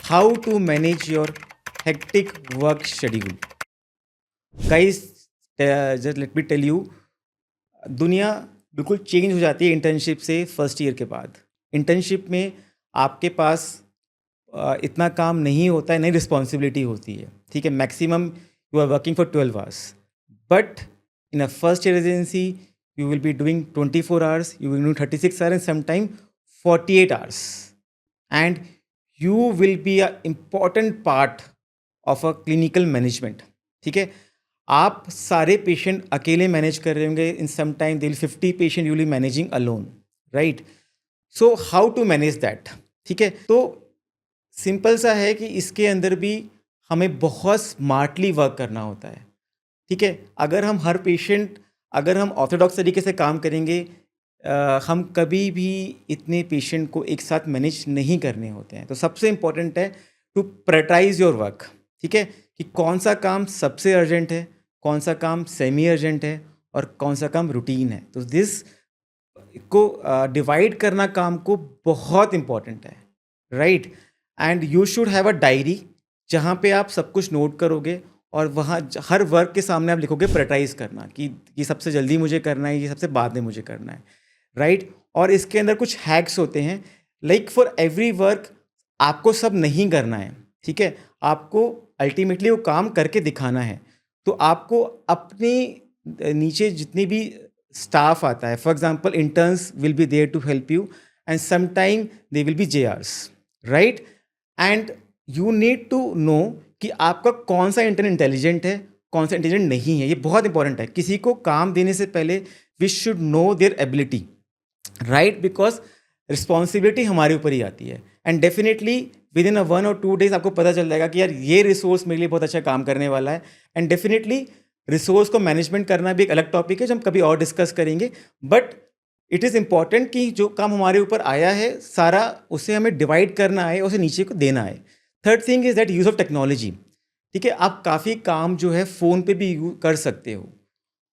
how to manage your hectic work schedule. Guys, just let me tell you, दुनिया बिल्कुल change हो जाती है इंटर्नशिप से फर्स्ट ईयर के बाद. इंटर्नशिप में आपके पास इतना काम नहीं होता है, नई रिस्पॉन्सिबिलिटी होती है. ठीक है, maximum you are working for 12 hours, but in a first year residency you will be doing 24 hours, you will be doing 36 hours and sometime 48 hours. And you will be an important part of a clinical management. ठीक है, आप सारे patient अकेले manage कर रहे होंगे. In some time they will 50 patient you will be managing alone, right? So how to manage that? ठीक है, तो सिंपल सा है कि इसके अंदर भी हमें बहुत स्मार्टली वर्क करना होता है. ठीक है, अगर हम ऑर्थोडॉक्स तरीके से काम करेंगे, हम कभी भी इतने पेशेंट को एक साथ मैनेज नहीं करने होते हैं. तो सबसे इम्पोर्टेंट है टू प्रायोरिटाइज योर वर्क. ठीक है, कि कौन सा काम सबसे अर्जेंट है, कौन सा काम सेमी अर्जेंट है और कौन सा काम रूटीन है. तो दिस को डिवाइड करना काम को बहुत इम्पॉर्टेंट है, right? And you should have a diary जहाँ पे आप सब कुछ नोट करोगे और वहाँ हर वर्क के सामने आप लिखोगे प्रायोरिटाइज करना कि ये सबसे जल्दी मुझे करना है, ये सबसे बाद में मुझे करना है, राइट? और इसके अंदर कुछ हैक्स होते हैं, लाइक फॉर एवरी वर्क आपको सब नहीं करना है. ठीक है, आपको अल्टीमेटली वो काम करके दिखाना है. तो आपको अपने नीचे जितनी भी स्टाफ आता है, for example interns will be there to help you and sometime they will be JRs, right? And you need to know कि आपका कौन सा इंटर्न इंटेलिजेंट है, कौन सा इंटेलिजेंट नहीं है. ये बहुत इंपॉर्टेंट है. किसी को काम देने से पहले we should know their ability, right? Because responsibility हमारे ऊपर ही आती है. And definitely within 1 or 2 days आपको पता चल जाएगा कि यार ये रिसोर्स मेरे लिए बहुत अच्छा काम करने वाला है. एंड डेफिनेटली रिसोर्स को मैनेजमेंट करना भी एक अलग टॉपिक है जो हम कभी और डिस्कस करेंगे. बट इट इज़ इम्पॉर्टेंट कि जो काम हमारे ऊपर आया है सारा उसे हमें डिवाइड करना है, उसे नीचे को देना है. Third thing is that use of technology. ठीक है, आप काफ़ी काम जो है फ़ोन पे भी कर सकते हो.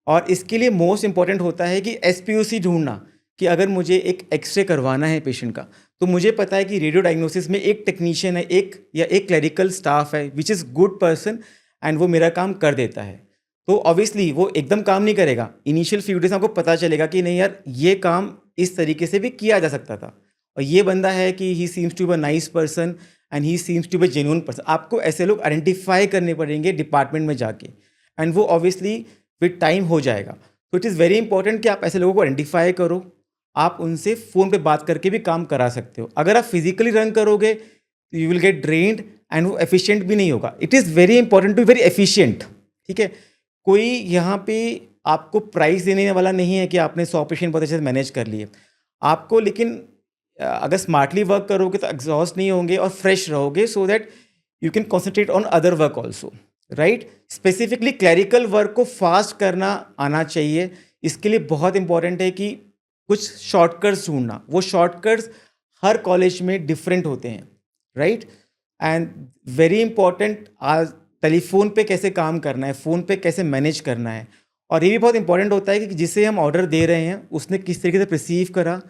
और इसके लिए मोस्ट इंपॉर्टेंट होता है कि SPOC ढूंढना, कि अगर मुझे एक एक्सरे करवाना है पेशेंट का, तो मुझे पता है कि रेडियो डायग्नोसिस में एक टेक्नीशियन है, एक क्लरिकल स्टाफ है which is good person and वो मेरा काम कर देता है. तो ऑब्वियसली वो एकदम काम नहीं करेगा. इनिशियल फ्यू डेज आपको पता चलेगा कि नहीं यार ये काम इस तरीके से भी किया जा सकता था, और ये बंदा है कि he seems to be a nice person and he seems to be genuine person. आपको ऐसे लोग आइडेंटिफाई करने पड़ेंगे डिपार्टमेंट में जाके, एंड वो ऑब्वियसली विद टाइम हो जाएगा. तो इट इज़ वेरी इंपॉर्टेंट कि आप ऐसे लोगों को आइडेंटिफाई करो. आप उनसे फ़ोन पे बात करके भी काम करा सकते हो. अगर आप फिजिकली रन करोगे you will get drained and वो एफिशिएंट भी नहीं होगा. It is very important to be very efficient. ठीक है, कोई यहाँ पे आपको प्राइस देने वाला नहीं है कि आपने 100 पेशेंट बहुत अच्छे से मैनेज कर लिए. आपको लेकिन अगर स्मार्टली वर्क करोगे तो एग्जॉस्ट नहीं होंगे और फ्रेश रहोगे, so that you can concentrate on other work also, right? Specifically clerical work को फास्ट करना आना चाहिए. इसके लिए बहुत इंपॉर्टेंट है कि कुछ शॉर्टकट्स ढूंढना. वो शॉर्टकट्स हर कॉलेज में डिफरेंट होते हैं, राइट? एंड वेरी इंपॉर्टेंट, आज टेलीफोन पे कैसे काम करना है, फ़ोन पे कैसे मैनेज करना है. और ये भी बहुत इंपॉर्टेंट होता है कि जिसे हम ऑर्डर दे रहे हैं उसने किस तरीके से रिसीव करा,